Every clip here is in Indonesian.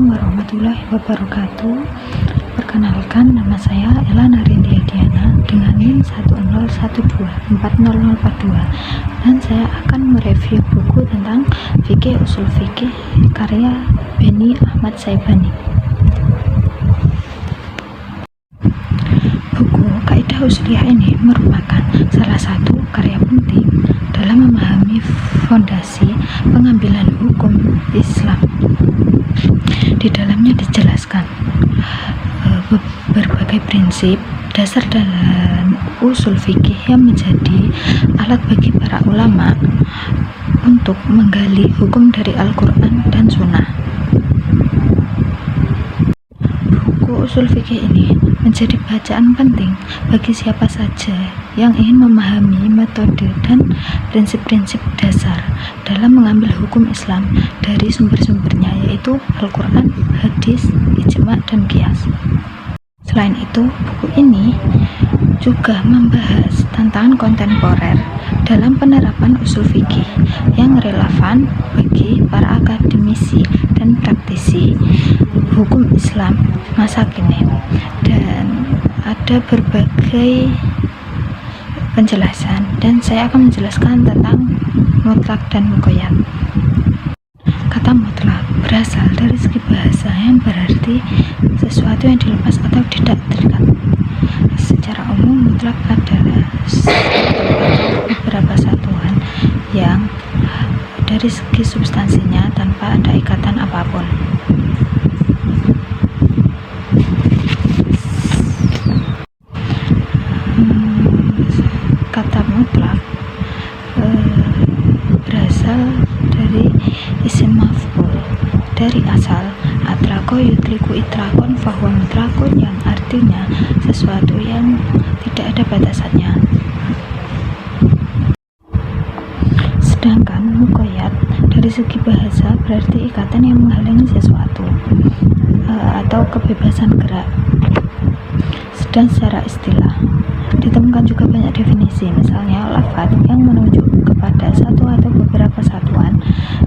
Assalamualaikum warahmatullahi wabarakatuh. Perkenalkan, nama saya Ella Narindia Diana dengan NIM 101240042 dan saya akan mereview buku tentang fikih usul fikih karya Beni Ahmad Syaibani. Buku Kaidah Usuliyah ini merupakan salah satu karya penting dalam memahami fondasi pengambilan hukum Islam. Di dalamnya dijelaskan berbagai prinsip dasar dan usul fikih yang menjadi alat bagi para ulama untuk menggali hukum dari Al-Quran dan Sunnah. Buku usul fikih ini menjadi bacaan penting bagi siapa saja yang ingin memahami metode dan prinsip-prinsip dasar dalam mengambil hukum Islam dari sumber-sumbernya, yaitu Al-Quran, hadis, ijma, dan qiyas. Selain itu, buku ini juga membahas tantangan kontemporer dalam penerapan usul fikih yang relevan bagi para akademisi dan praktisi hukum Islam masa kini, dan ada berbagai penjelasan, dan saya akan menjelaskan tentang mutlak dan muqayyad. Kata mutlak berasal dari segi bahasa yang berarti sesuatu yang dilepas atau tidak terikat. Secara umum, mutlak adalah beberapa satuan yang dari segi substansinya tanpa ada ikatan apapun. Kata mutlak berasal dari isim maf'ul dari asal atrako yutliku itrakon fahuwa mutlakun, yang artinya sesuatu yang tidak ada batasannya. Sedangkan muqayyad dari segi bahasa berarti ikatan yang menghalangi sesuatu atau kebebasan gerak. Dan secara istilah ditemukan juga banyak definisi, misalnya lafadz yang menunjuk kepada satu atau beberapa satuan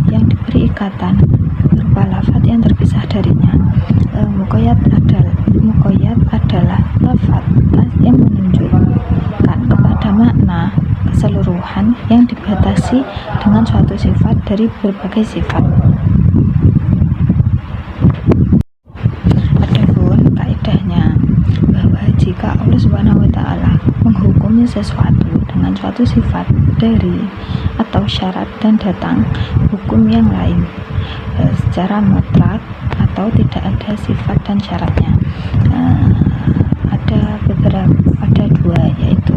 yang diberi ikatan berupa lafadz yang terpisah darinya. Muqayyad adalah lafadz yang menunjukkan kepada makna keseluruhan yang dibatasi dengan suatu sifat dari berbagai sifat. Jika Allah Subhanahu wa Ta'ala menghukumi sesuatu dengan suatu sifat dari atau syarat dan datang hukum yang lain secara mutlak atau tidak ada sifat dan syaratnya, ada dua, yaitu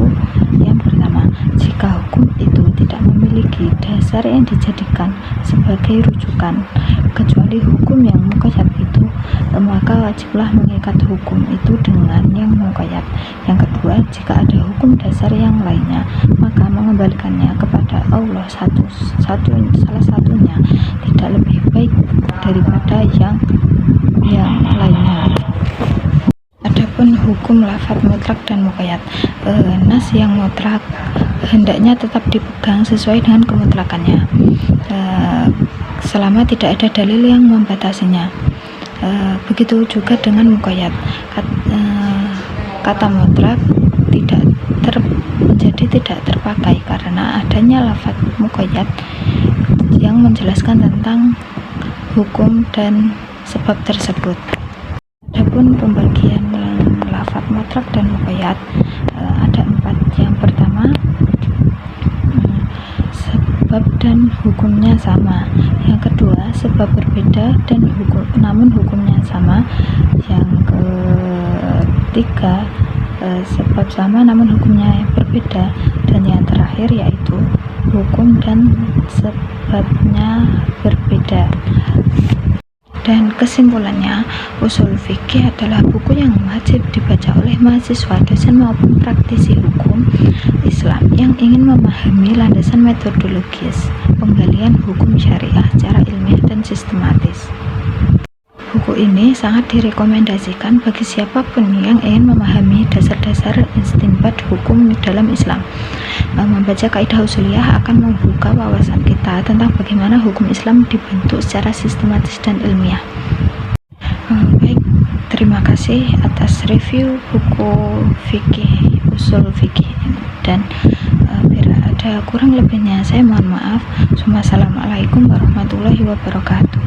yang pertama, jika hukum itu tidak memiliki dasar yang dijadikan sebagai rujukan kecuali hukum yang muqayyad itu, maka wajiblah mengikat hukum itu dengan yang muqayyad. Yang kedua, jika ada hukum dasar yang lainnya, maka mengembalikannya kepada Allah salah satunya tidak lebih baik daripada yang lainnya. Adapun hukum lafadz mutlak dan muqayyad, nas yang mutlak hendaknya tetap dipegang sesuai dengan kemutlakannya selama tidak ada dalil yang membatasinya. Begitu juga dengan muqayyad. Kata mutlak tidak terpakai karena adanya lafadz muqayyad yang menjelaskan tentang hukum dan sebab tersebut. Adapun pembagian lafadz mutlak dan muqayyad ada 4. Yang pertama, sebab dan hukumnya sama. Yang kedua, sebab berbeda dan namun hukumnya sama. Yang ketiga, sebab sama namun hukumnya berbeda. Dan yang terakhir yaitu hukum dan sebabnya berbeda. Dan kesimpulannya, usul fikih adalah buku yang wajib dibaca oleh mahasiswa, dosen maupun praktisi hukum Islam yang ingin memahami landasan metodologis penggalian hukum syariah secara ilmiah dan sistematis. Buku ini sangat direkomendasikan bagi siapapun yang ingin memahami dasar-dasar istinbat hukum dalam Islam. Membaca Kaidah Usuliyah akan membuka wawasan kita tentang bagaimana hukum Islam dibentuk secara sistematis dan ilmiah. kasih atas review buku fikih, usul fikih ini. Dan bila ada kurang lebihnya saya mohon maaf. Wassalamualaikum warahmatullahi wabarakatuh.